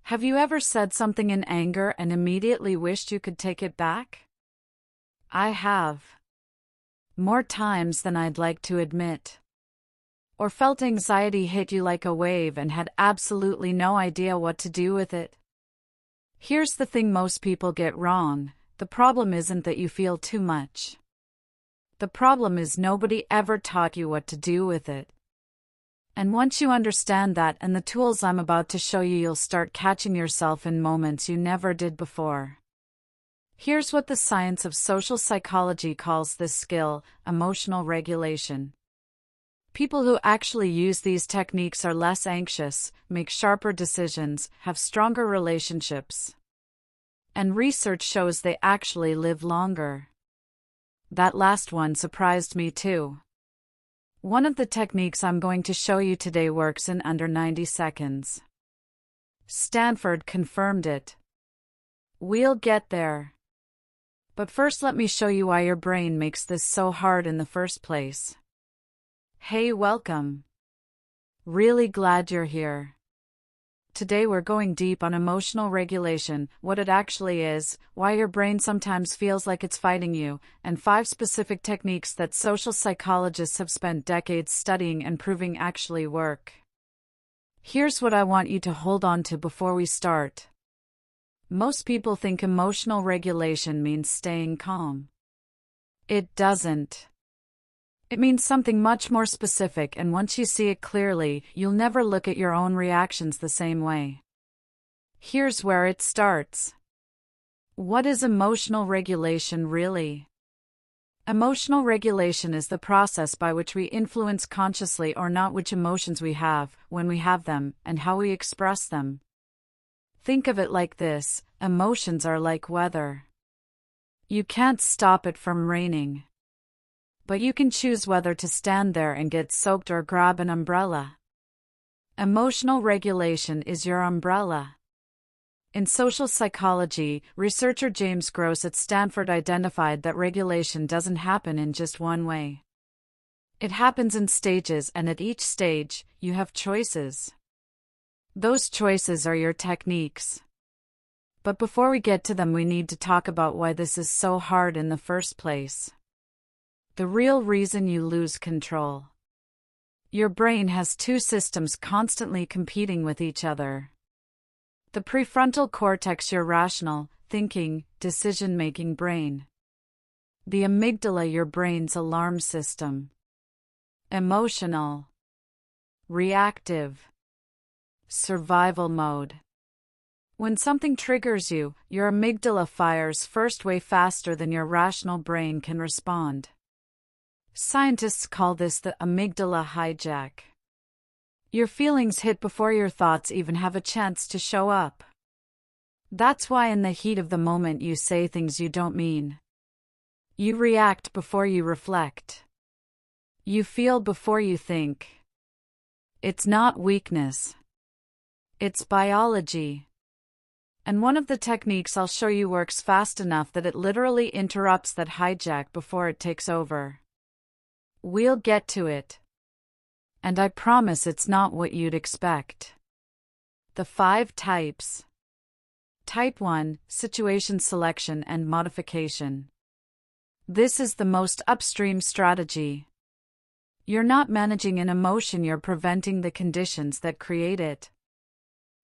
Have you ever said something in anger and immediately wished you could take it back? I have. More times than I'd like to admit. Or felt anxiety hit you like a wave and had absolutely no idea what to do with it. Here's the thing most people get wrong: the problem isn't that you feel too much. The problem is nobody ever taught you what to do with it. And once you understand that and the tools I'm about to show you, you'll start catching yourself in moments you never did before. Here's what the science of social psychology calls this skill: emotional regulation. People who actually use these techniques are less anxious, make sharper decisions, have stronger relationships. And research shows they actually live longer. That last one surprised me too. One of the techniques I'm going to show you today works in under 90 seconds. Stanford confirmed it. We'll get there. But first, let me show you why your brain makes this so hard in the first place. Hey, welcome. Really glad you're here. Today we're going deep on emotional regulation, what it actually is, why your brain sometimes feels like it's fighting you, and 5 specific techniques that social psychologists have spent decades studying and proving actually work. Here's what I want you to hold on to before we start. Most people think emotional regulation means staying calm. It doesn't. It means something much more specific, and once you see it clearly, you'll never look at your own reactions the same way. Here's where it starts. What is emotional regulation really? Emotional regulation is the process by which we influence consciously or not which emotions we have, when we have them, and how we express them. Think of it like this: emotions are like weather. You can't stop it from raining. But you can choose whether to stand there and get soaked or grab an umbrella. Emotional regulation is your umbrella. In social psychology, researcher James Gross at Stanford identified that regulation doesn't happen in just one way. It happens in stages, and at each stage, you have choices. Those choices are your techniques. But before we get to them, we need to talk about why this is so hard in the first place. The real reason you lose control. Your brain has 2 systems constantly competing with each other. The prefrontal cortex, your rational, thinking, decision-making brain. The amygdala, your brain's alarm system. Emotional. Reactive. Survival mode. When something triggers you, your amygdala fires first way faster than your rational brain can respond. Scientists call this the amygdala hijack. Your feelings hit before your thoughts even have a chance to show up. That's why in the heat of the moment you say things you don't mean. You react before you reflect. You feel before you think. It's not weakness. It's biology. And one of the techniques I'll show you works fast enough that it literally interrupts that hijack before it takes over. We'll get to it. And I promise it's not what you'd expect. The 5 types. Type 1, situation selection and modification. This is the most upstream strategy. You're not managing an emotion, you're preventing the conditions that create it.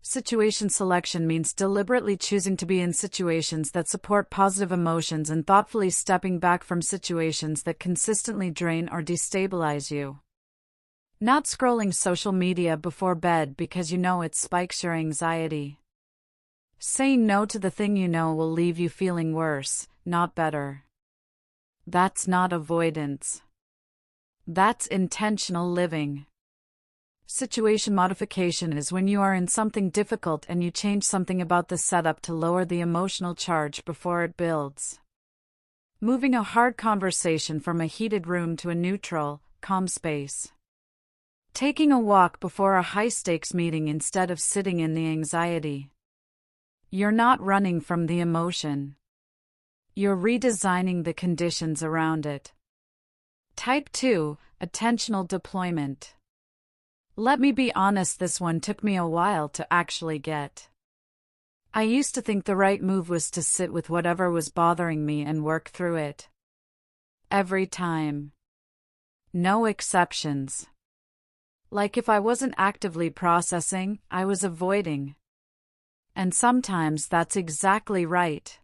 Situation selection means deliberately choosing to be in situations that support positive emotions and thoughtfully stepping back from situations that consistently drain or destabilize you. Not scrolling social media before bed because you know it spikes your anxiety. Saying no to the thing you know will leave you feeling worse, not better. That's not avoidance. That's intentional living. Situation modification is when you are in something difficult and you change something about the setup to lower the emotional charge before it builds. Moving a hard conversation from a heated room to a neutral, calm space. Taking a walk before a high-stakes meeting instead of sitting in the anxiety. You're not running from the emotion. You're redesigning the conditions around it. Type 2, attentional deployment. Let me be honest, this one took me a while to actually get. I used to think the right move was to sit with whatever was bothering me and work through it. Every time. No exceptions. Like if I wasn't actively processing, I was avoiding. And sometimes that's exactly right.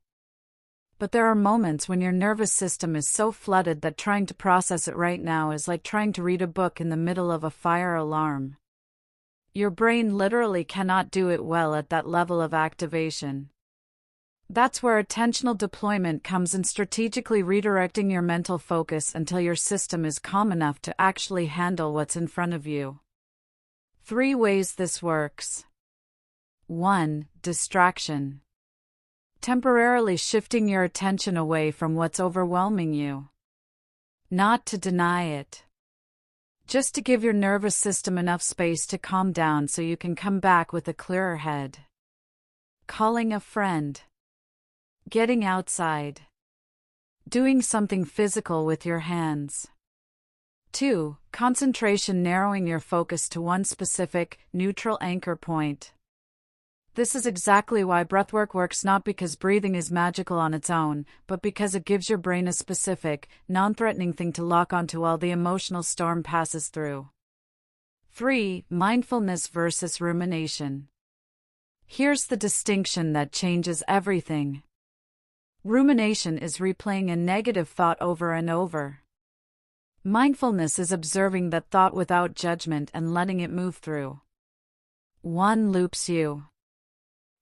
But there are moments when your nervous system is so flooded that trying to process it right now is like trying to read a book in the middle of a fire alarm. Your brain literally cannot do it well at that level of activation. That's where attentional deployment comes in, strategically redirecting your mental focus until your system is calm enough to actually handle what's in front of you. 3 ways this works. 1. Distraction. Temporarily shifting your attention away from what's overwhelming you. Not to deny it. Just to give your nervous system enough space to calm down so you can come back with a clearer head. Calling a friend. Getting outside. Doing something physical with your hands. 2. Concentration, narrowing your focus to one specific, neutral anchor point. This is exactly why breathwork works, not because breathing is magical on its own, but because it gives your brain a specific, non-threatening thing to lock onto while the emotional storm passes through. 3. Mindfulness versus rumination. Here's the distinction that changes everything. Rumination is replaying a negative thought over and over. Mindfulness is observing that thought without judgment and letting it move through. One loops you.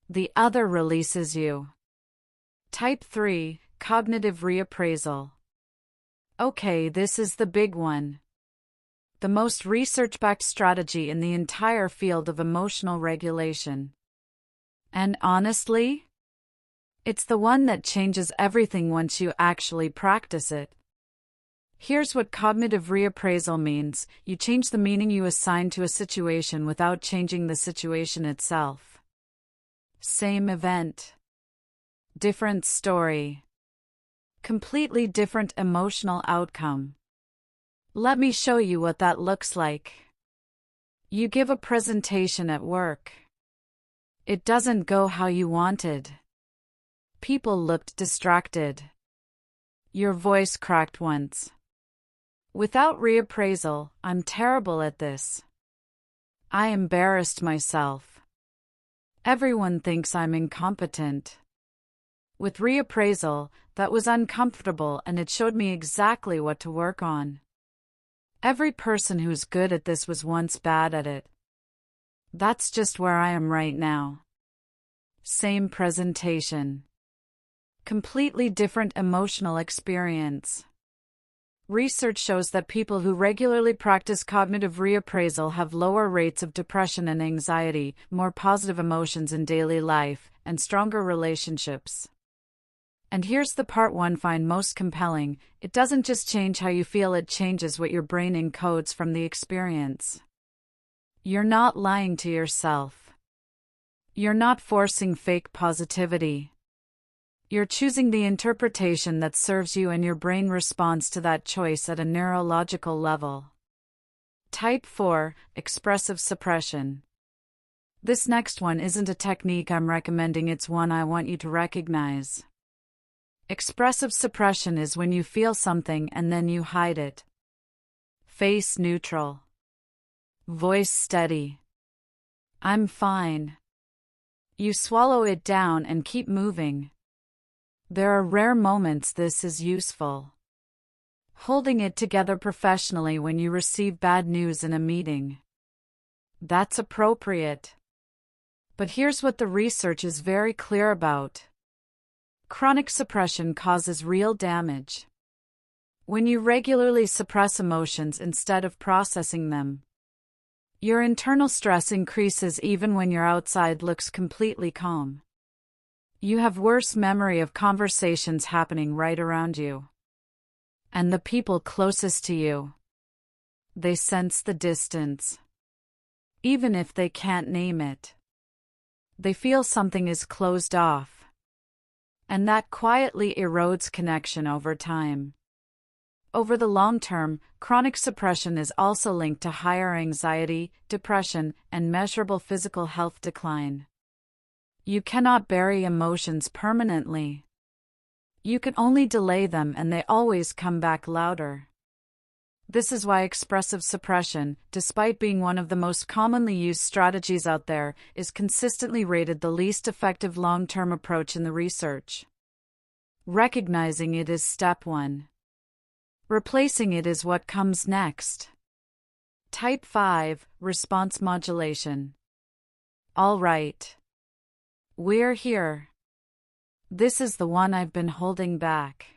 The other releases you. Type 3, cognitive reappraisal. Okay, this is the big one. The most research-backed strategy in the entire field of emotional regulation. And honestly, it's the one that changes everything once you actually practice it. Here's what cognitive reappraisal means: you change the meaning you assign to a situation without changing the situation itself. Same event. Different story. Completely different emotional outcome. Let me show you what that looks like. You give a presentation at work. It doesn't go how you wanted. People looked distracted. Your voice cracked once. Without reappraisal, I'm terrible at this. I embarrassed myself. Everyone thinks I'm incompetent. With reappraisal, that was uncomfortable and it showed me exactly what to work on. Every person who's good at this was once bad at it. That's just where I am right now. Same presentation. Completely different emotional experience. Research shows that people who regularly practice cognitive reappraisal have lower rates of depression and anxiety, more positive emotions in daily life, and stronger relationships. And here's the part one find most compelling: it doesn't just change how you feel, it changes what your brain encodes from the experience. You're not lying to yourself. You're not forcing fake positivity. You're choosing the interpretation that serves you, and your brain responds to that choice at a neurological level. Type 4, expressive suppression. This next one isn't a technique I'm recommending, it's one I want you to recognize. Expressive suppression is when you feel something and then you hide it. Face neutral. Voice steady. I'm fine. You swallow it down and keep moving. There are rare moments this is useful. Holding it together professionally when you receive bad news in a meeting. That's appropriate. But here's what the research is very clear about. Chronic suppression causes real damage. When you regularly suppress emotions instead of processing them, your internal stress increases even when your outside looks completely calm. You have worse memory of conversations happening right around you. And the people closest to you, they sense the distance. Even if they can't name it. They feel something is closed off. And that quietly erodes connection over time. Over the long term, chronic suppression is also linked to higher anxiety, depression, and measurable physical health decline. You cannot bury emotions permanently. You can only delay them, and they always come back louder. This is why expressive suppression, despite being one of the most commonly used strategies out there, is consistently rated the least effective long-term approach in the research. Recognizing it is step 1. Replacing it is what comes next. Type 5, response modulation. All right. We're here. This is the one I've been holding back.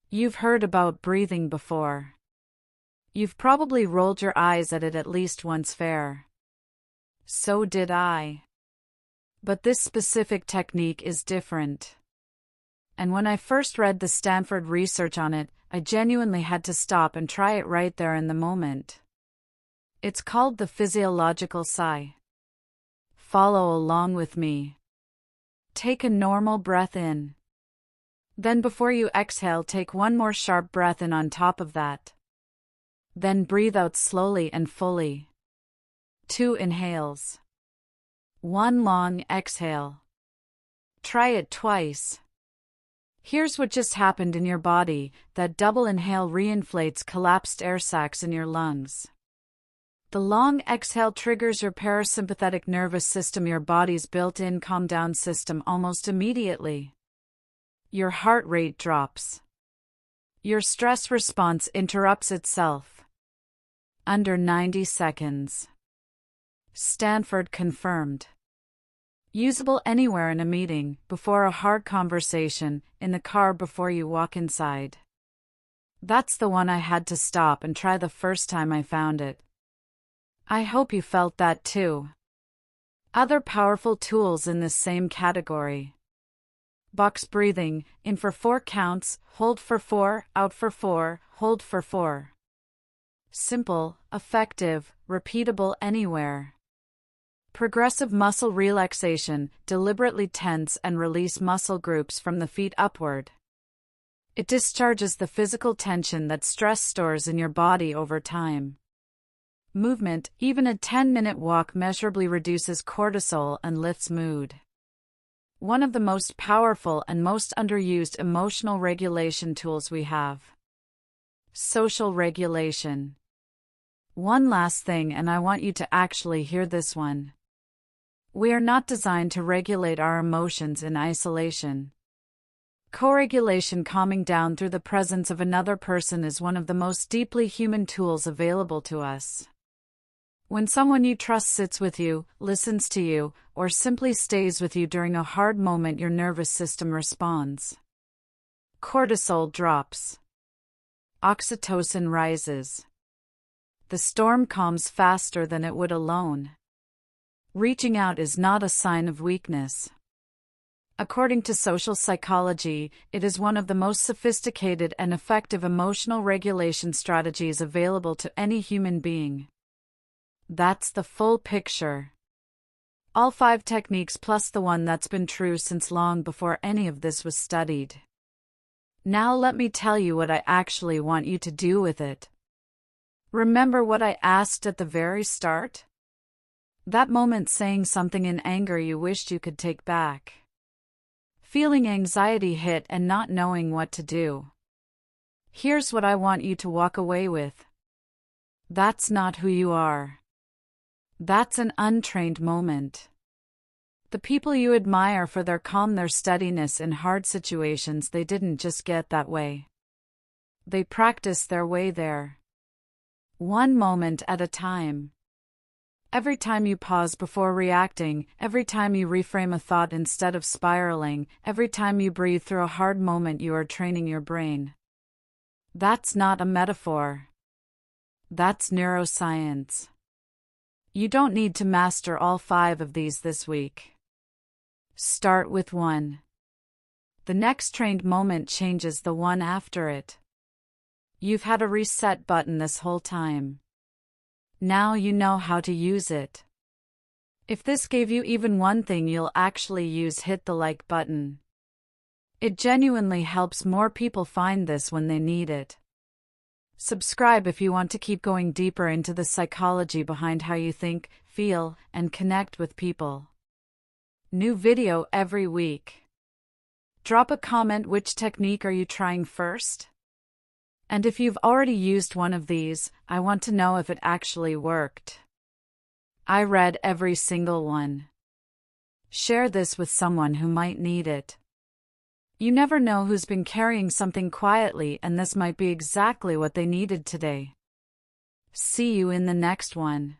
You've heard about breathing before. You've probably rolled your eyes at it at least once. Fair. So did I. But this specific technique is different. And when I first read the Stanford research on it, I genuinely had to stop and try it right there in the moment. It's called the physiological sigh. Follow along with me. Take a normal breath in. Then before you exhale, take one more sharp breath in on top of that. Then breathe out slowly and fully. 2 inhales. 1 long exhale. Try it twice. Here's what just happened in your body. That double inhale reinflates collapsed air sacs in your lungs. The long exhale triggers your parasympathetic nervous system, your body's built-in calm-down system, almost immediately. Your heart rate drops. Your stress response interrupts itself. Under 90 seconds. Stanford confirmed. Usable anywhere in a meeting, before a hard conversation, in the car before you walk inside. That's the one I had to stop and try the first time I found it. I hope you felt that too. Other powerful tools in this same category. Box breathing, in for 4 counts, hold for 4, out for 4, hold for 4. Simple, effective, repeatable anywhere. Progressive muscle relaxation, deliberately tense and release muscle groups from the feet upward. It discharges the physical tension that stress stores in your body over time. Movement, even a 10-minute walk, measurably reduces cortisol and lifts mood. One of the most powerful and most underused emotional regulation tools we have. Social regulation. One last thing, and I want you to actually hear this one. We are not designed to regulate our emotions in isolation. Co-regulation, calming down through the presence of another person, is one of the most deeply human tools available to us. When someone you trust sits with you, listens to you, or simply stays with you during a hard moment, your nervous system responds. Cortisol drops. Oxytocin rises. The storm calms faster than it would alone. Reaching out is not a sign of weakness. According to social psychology, it is one of the most sophisticated and effective emotional regulation strategies available to any human being. That's the full picture. All 5 techniques plus the one that's been true since long before any of this was studied. Now let me tell you what I actually want you to do with it. Remember what I asked at the very start? That moment saying something in anger you wished you could take back. Feeling anxiety hit and not knowing what to do. Here's what I want you to walk away with. That's not who you are. That's an untrained moment. The people you admire for their calm, their steadiness in hard situations, they didn't just get that way. They practiced their way there. One moment at a time. Every time you pause before reacting, every time you reframe a thought instead of spiraling, every time you breathe through a hard moment, you are training your brain. That's not a metaphor. That's neuroscience. You don't need to master all 5 of these this week. Start with 1. The next trained moment changes the one after it. You've had a reset button this whole time. Now you know how to use it. If this gave you even one thing you'll actually use, hit the like button. It genuinely helps more people find this when they need it. Subscribe if you want to keep going deeper into the psychology behind how you think, feel, and connect with people. New video every week. Drop a comment, which technique are you trying first? And if you've already used one of these, I want to know if it actually worked. I read every single one. Share this with someone who might need it. You never know who's been carrying something quietly, and this might be exactly what they needed today. See you in the next one.